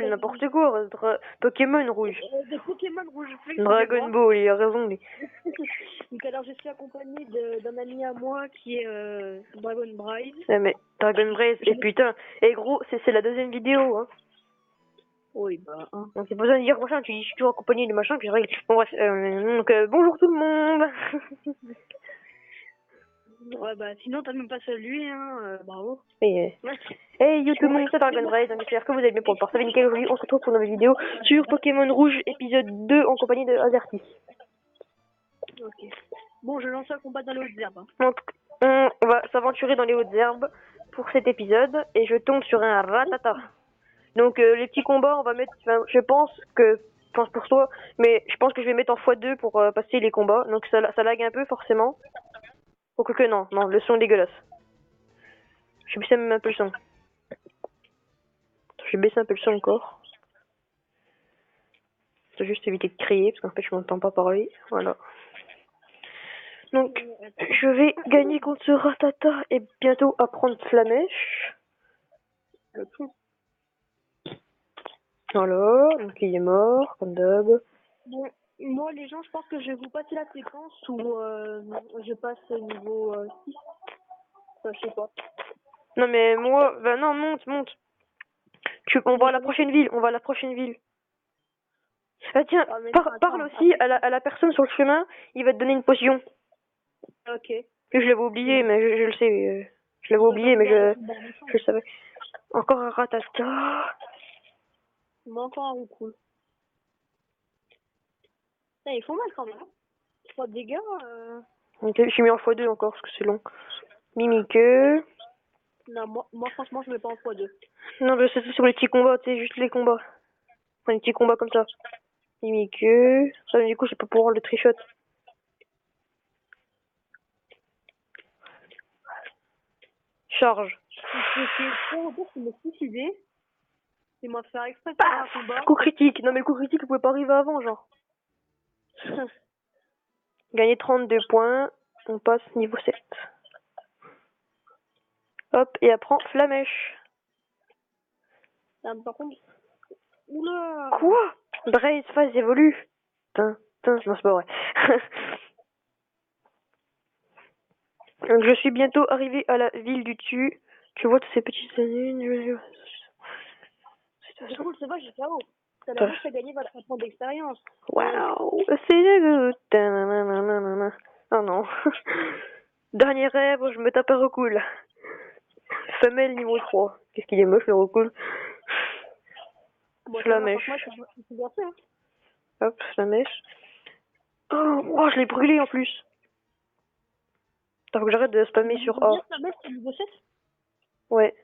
Ball, n'importe quoi. Pokémon rouge. Des Pokémon rouge. Dragon Ball, il a raison, lui. Donc alors je suis accompagné d'un ami à moi qui est Dragon Bride. Ouais, mais Dragon Brace, et putain. Et gros, c'est la deuxième vidéo, hein. Oui, bah, hein. Donc c'est pas besoin de dire machin, tu dis je suis toujours accompagné de machin, puis je règle. Bon bref, donc bonjour tout le monde. Ouais, bah sinon t'as même pas salué, hein, bravo. Et hey yo tout le monde, c'est Dragon Brace, donc j'espère que vous allez bien pour le port. Ça va nickel, aujourd'hui on se retrouve pour une nouvelle vidéo sur Pokémon Rouge, épisode 2 en compagnie de Azerty. Ok. Bon, je lance un combat dans les hautes herbes. Hein. Donc on va s'aventurer dans les hautes herbes pour cet épisode, et je tombe sur un Rattata. Donc les petits combats, on va mettre, je pense pour toi, mais je pense que je vais mettre en x2 pour passer les combats, donc ça lag un peu forcément. Ou que non, le son est dégueulasse. Je vais baisser même un peu le son. Je vais baisser un peu le son encore. Je vais juste éviter de crier, parce qu'en fait je m'entends pas parler, voilà. Donc, je vais gagner contre ce Rattata et bientôt apprendre Flamèche. Voilà, donc il est mort, comme d'hab. Bon, moi les gens, je pense que je vais vous passer la séquence où je passe au niveau 6. Enfin, je sais pas. Non mais moi, non, monte. On va à la prochaine ville, Ah tiens, parle aussi à la personne sur le chemin, il va te donner une potion. Ok. Je l'avais oublié, mais je le sais. Je l'avais oublié, mais je le savais. Encore un Rattata. Moi encore un roucoule. Ils font mal quand même. 3 dégâts. Ok, je suis mis en x2 encore parce que c'est long. Mimiqueux. Non, moi franchement je mets pas en x2. Non, mais c'est sur les petits combats, tu sais, juste les combats. Enfin, les petits combats comme ça. Mimiqueux. Ça, du coup, je vais pas pouvoir le trichot. Charge. C'est me suicider. C'est moi faire exprès de faire un combat. Coup critique. Non, mais le coup critique, il pouvait pas arriver avant, genre. Gagner 32 points. On passe niveau 7. Hop, et apprend Flamèche. Par contre. Oula. Quoi? Brace phase évolue. Non, c'est pas vrai. Donc, je suis bientôt arrivé à la ville du dessus. Tu vois tous ces petites... C'est cool, c'est vrai, j'ai fait haut. Ça la bouche à gagner votre point d'expérience. Waouh, c'est le goût. Oh non. Dernier rêve, je me tape un recool. Femelle niveau 3. Qu'est-ce qu'il est moche le recool. Bon, Flamèche. Bien fait, hein. Hop, Flamèche. Oh, je l'ai brûlé en plus. Faut que j'arrête de spammer sur A. Flamèche, c'est niveau 7 ? Ouais.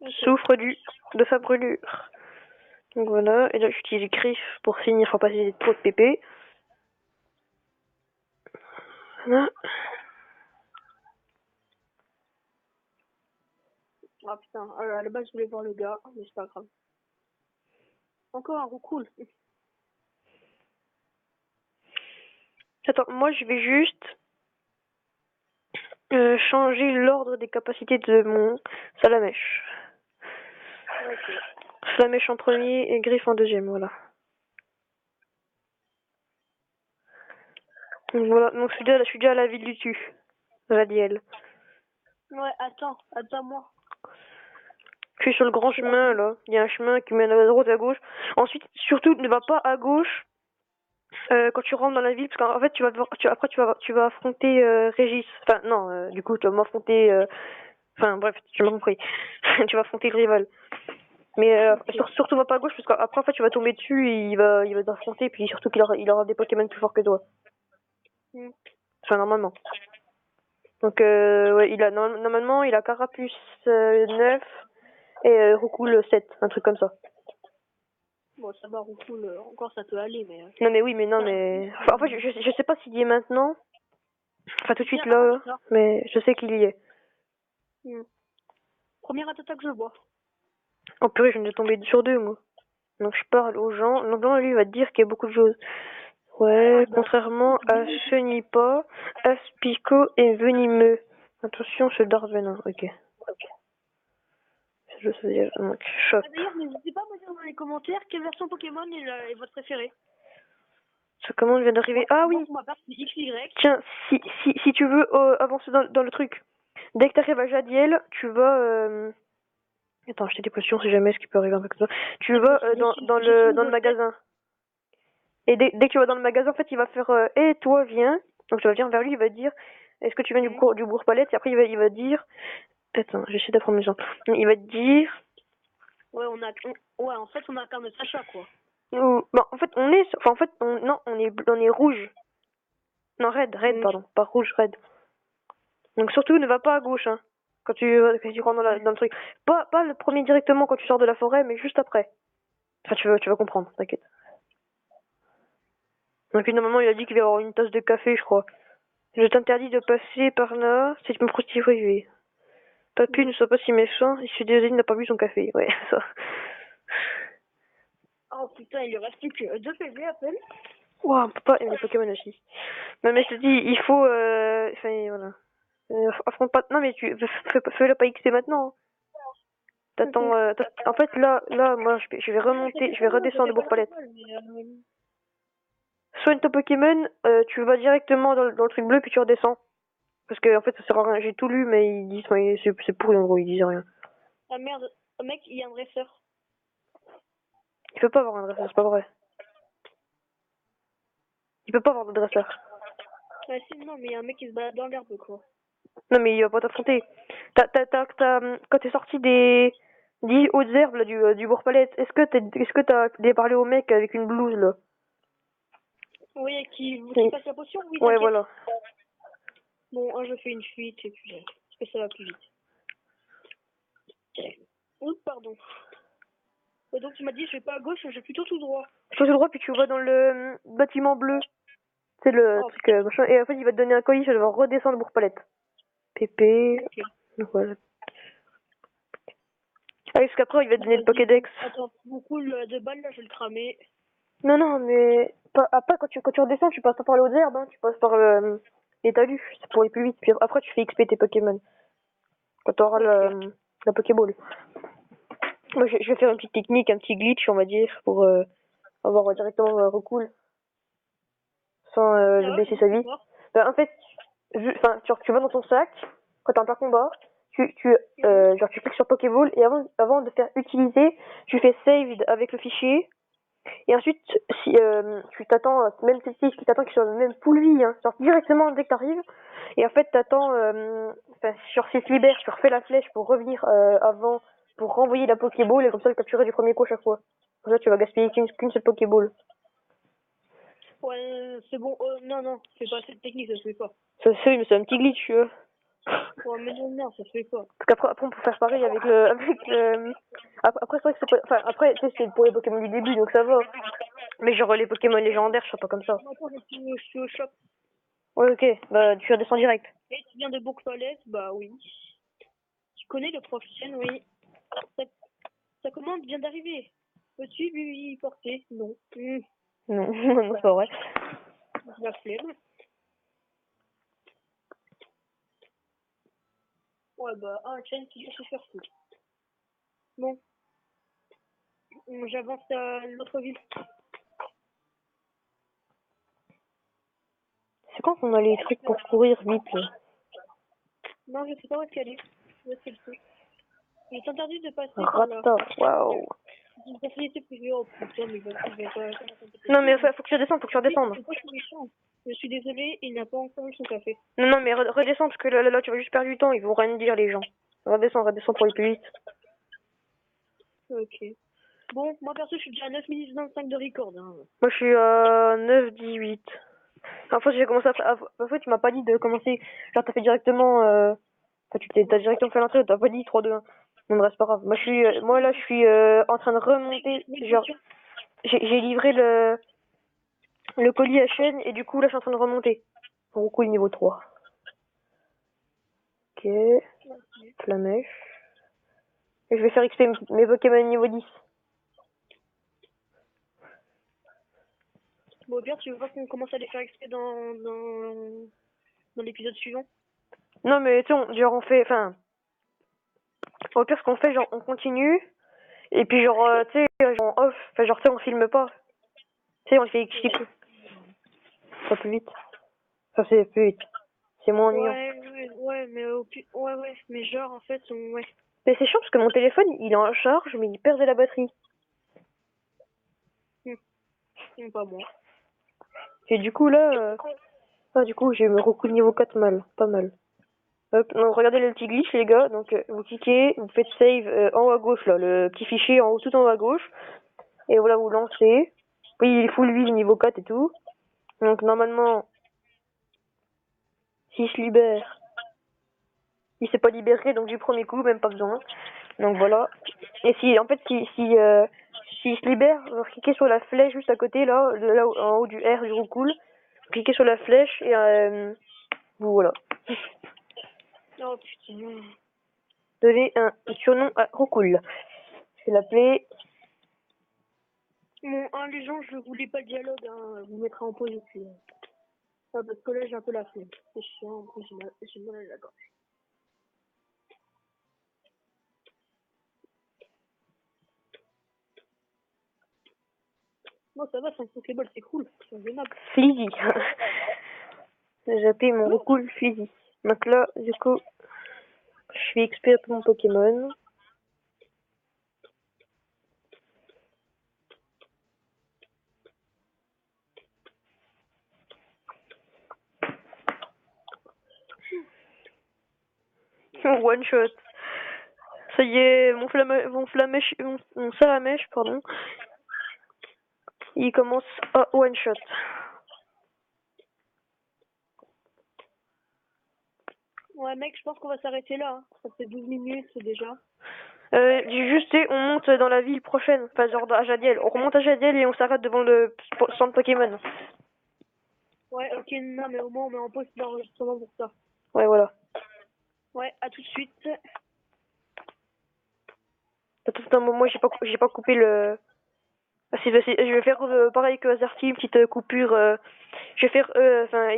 Okay. Souffre de sa brûlure. Donc voilà, et là j'utilise griffe pour finir, faut pas passer trop de PP. Voilà. Ah putain, à la base je voulais voir le gars, mais c'est pas grave. Encore un roucoule. Attends, moi je vais juste changer l'ordre des capacités de mon Salamèche. Okay. Salamèche en premier et griffe en deuxième, voilà. Donc voilà, donc je suis déjà à la ville du dessus. Radiel. Ouais, attends-moi. Je suis sur le grand chemin là. Il y a un chemin qui mène à droite et à gauche. Ensuite, surtout, ne va pas à gauche quand tu rentres dans la ville, parce qu'en fait, tu vas affronter Régis. Enfin, non, du coup, tu vas m'affronter. Enfin, bref, tu m'as compris. Tu vas affronter le rival. Mais surtout, va pas à gauche, parce qu'après, en fait, tu vas tomber dessus et il va t'affronter, puis surtout qu'il aura des Pokémon plus forts que toi. Enfin, normalement. Donc, ouais, normalement, il a Carapuce 9 et Roucoule 7, un truc comme ça. Bon, ça va, Roucoule, encore ça peut aller, mais... Non, mais oui, mais non, mais... Enfin, en fait, je sais pas s'il y est maintenant. Enfin, tout de suite là, mais je sais qu'il y est. Première attaque que je vois. Oh purée, je viens de tomber sur 2, moi. Donc, je parle aux gens. Donc, là, lui, il va te dire qu'il y a beaucoup de choses. Ouais, contrairement à Chenipa, Aspico et Venimeux. Attention, ce Darvenin, ok. je sais dire. Donc, shop. Ah, d'ailleurs, n'hésitez pas à me dire dans les commentaires quelle version Pokémon est votre préférée. Ce commande vient d'arriver. Ah oui! Moi, pour ma part, c'est XY. Tiens, si tu veux avancer dans le truc, dès que t'arrives à Jadiel, tu vas. Attends, je t'ai des potions si jamais ce qui peut arriver un peu comme ça. Tu vas dans le magasin. Et dès que tu vas dans le magasin, en fait, il va faire et toi, viens. Donc tu vas venir vers lui, il va te dire est-ce que tu viens du bourg-palette? Et après, il va te dire. Attends, j'essaie d'apprendre les gens. Il va te dire. Ouais, ouais, en fait, on incarne Sacha, quoi. Bah, en fait, enfin, en fait, non, on est rouge. Non, red, pardon. Pas rouge, red. Donc surtout, ne va pas à gauche, hein. Quand tu rentres dans le truc. Pas le premier directement quand tu sors de la forêt, mais juste après. Enfin, tu vas comprendre, t'inquiète. Donc normalement, il a dit qu'il va y avoir une tasse de café, je crois. Je t'interdis de passer par là, si tu me prostituer. Papy, ne sois pas si méchant, je suis désolé, il n'a pas bu son café. Ouais, ça. Oh putain, il lui reste plus que 2 PV à peine. Ouah, on peut pas aimer les Pokémon aussi. Non, mais je te dis, il faut. Enfin, voilà. Affronte pas. Non, mais fais-le pas XP maintenant. T'attends. En fait, là, moi, je vais remonter, je vais redescendre de Bourg-Palette. Soigne ton Pokémon, tu vas directement dans le truc bleu, puis tu redescends. Parce que, en fait, ça sert à rien. J'ai tout lu, mais ils disent, ouais, c'est pourri en gros, ils disent rien. Ah merde, mec, il y a un dresseur. Il peut pas avoir un dresseur, c'est pas vrai. Il peut pas avoir de dresseur. Bah si, non, mais il y a un mec qui se balade dans l'herbe, quoi. Non, mais il va pas t'affronter. Quand t'es sorti des 10 hautes herbes là, du Bourg-Palette, est-ce que t'as parlé au mec avec une blouse là? Oui, qui passe la potion, oui, ouais, t'inquiète. voilà. Bon, je fais une fuite et puis parce que ça va plus vite. Oups, pardon. Et donc tu m'as dit je vais pas à gauche, je vais plutôt tout droit. Tout droit, puis tu vas dans le bâtiment bleu. C'est le truc machin. Et en fait, il va te donner un colis, tu vas devoir redescendre Bourg-Palette. Pépé. Okay. Voilà. Ah, parce qu'après, il va te donner le Pokédex. Attends, beaucoup de balles là, je vais le cramer. Non, mais après, quand tu redescends, tu passes pas par les hautes herbes, hein. Tu passes par les talus. C'est pour aller plus vite. Puis après, tu fais XP tes Pokémon. Quand t'auras la Pokéball. Moi, je vais faire une petite technique, un petit glitch, on va dire, pour avoir directement recool. Sans baisser sa vie. Ben, en fait, tu vas dans ton sac, quand t'es en plein combat, genre, tu cliques sur Pokéball, et avant de faire utiliser, tu fais saved avec le fichier. Et ensuite, si tu t'attends, même si tu t'attends qu'il soit même full vie, hein, genre directement dès que t'arrives. Et en fait, t'attends, sur s'il se libère, tu refais la flèche pour revenir avant, pour renvoyer la Pokéball et comme ça le capturer du premier coup chaque fois. Comme ça, tu vas gaspiller qu'une seule Pokéball. Ouais, c'est bon. Non, c'est pas cette technique, ça se fait pas. Ça se fait, mais c'est un petit glitch, tu vois. Ouais, mais non, ça se fait pas. Parce qu'après, on peut faire pareil avec Après, c'est vrai que c'est pas. Enfin, après, tu sais, c'est pour les Pokémon du début, donc ça va. Mais genre, les Pokémon légendaires, je serais pas comme ça. Attends, je suis au shop. Ouais, ok. Bah, tu redescends direct. Et tu viens de Bourg-Palette? Bah oui. Tu connais le prof Chen? Oui. Ta commande vient d'arriver. Peux-tu lui porter? Non. Non, non, c'est pas vrai. La flemme. Ouais, bah, un Chen qui va se faire foutre. Bon. J'avance à l'autre ville. C'est quand qu'on a les trucs pour courir vite, là? Non, je sais pas où est-ce qu'elle est. Où est-ce qu'elle est? Il est interdit de passer par là. Rata, waouh. C'est une facilité privée. Oh putain, mais il va pas... Non, mais faut que tu redescendes, Pourquoi je suis méchant? Je suis désolée, il n'a pas encore eu son café. Non, mais redescends, parce que là, tu vas juste perdre du temps, ils vont rien dire, les gens. Redescends pour aller plus vite. Ok. Bon, moi perso, je suis déjà à 9 minutes 25 de record. Hein. Moi, je suis à 9-18. En fait, j'ai commencé en fait, tu m'as pas dit de commencer. Genre, t'as fait directement. Enfin, t'as directement fait l'entrée, t'as pas dit 3-2-1. Bon, bref, c'est pas grave. Moi, là, je suis en train de remonter. Genre, j'ai livré le colis à chaîne et du coup, là, je suis en train de remonter. Pour coup, niveau 3. Ok. Flamèche. Et je vais faire XP mes Pokémon niveau 10. Bon, bien, tu veux pas qu'on commence à les faire exprès dans l'épisode suivant? Non, mais tu sais, genre, on fait. Enfin. Au pire, ce qu'on fait, genre, on continue, et puis genre, tu sais, genre off, enfin genre, tu sais, on filme pas. Tu sais, on le fait clip. Ça plus vite. Ça, c'est plus vite. C'est moins ennuyant. Ouais, mais ouais, mais genre, en fait, ouais. Mais c'est chiant parce que mon téléphone, il est en charge, mais il perd de la batterie. Pas moi. Et du coup, là, du coup, j'ai me recours niveau 4 mal. Pas mal. Hop, donc regardez le petit glitch, les gars. Donc, vous cliquez, vous faites save en haut à gauche, là, le petit fichier en haut, tout en haut à gauche. Et voilà, vous lancez. Oui, il est full vie niveau 4 et tout. Donc, normalement, s'il se libère, il s'est pas libéré, donc du premier coup, même pas besoin. Donc voilà. Et si, en fait, s'il se libère, vous cliquez sur la flèche juste à côté, là, en haut du R du Roucool. Cliquez sur la flèche et vous voilà. Oh putain. Donnez un surnom à Roucool. Je vais l'appeler. Bon, les gens, je voulais pas le dialogue, hein. Vous mettrez en pause aussi. Ah, parce que là, j'ai un peu la flemme. C'est chiant, en plus, j'ai mal à la gorge. Bon, ça va, 5 Pokéball, c'est cool. C'est raisonnable. Flizzy. J'ai appelé mon Roucool Flizzy. Donc là, du coup, je vais XP pour mon Pokémon. One shot. Ça y est, mon Salamèche, pardon. Il commence à one shot. Ouais, mec, je pense qu'on va s'arrêter là. Hein. Ça fait 12 minutes déjà. Juste, on monte dans la ville prochaine, enfin genre à Jadiel. On remonte à Jadiel et on s'arrête devant le centre Pokémon. Ouais, ok, non, mais au moins on met en pause l'enregistrement pour ça. Ouais, voilà. Ouais, à tout de suite. Attends, moi j'ai pas coupé le. Je vais faire pareil que Azerty, une petite coupure. Je vais faire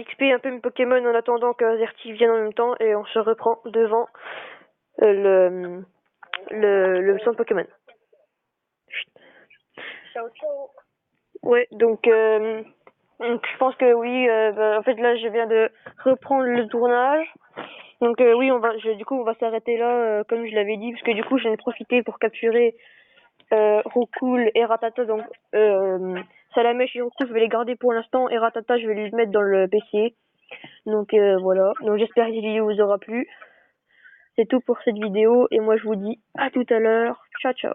XP un peu mes Pokémon en attendant que Azerty vienne en même temps et on se reprend devant le centre Pokémon. Ciao, ciao. Ouais, donc je pense que oui. En fait là, je viens de reprendre le tournage. Donc oui, du coup, on va s'arrêter là, comme je l'avais dit, parce que du coup, j'en ai profité pour capturer Roucool et Ratata. Donc Salamèche et Roucool, je vais les garder pour l'instant, et Ratata, je vais les mettre dans le PC. Donc voilà. Donc j'espère que cette vidéo vous aura plu. C'est tout pour cette vidéo, et moi je vous dis à tout à l'heure. Ciao ciao.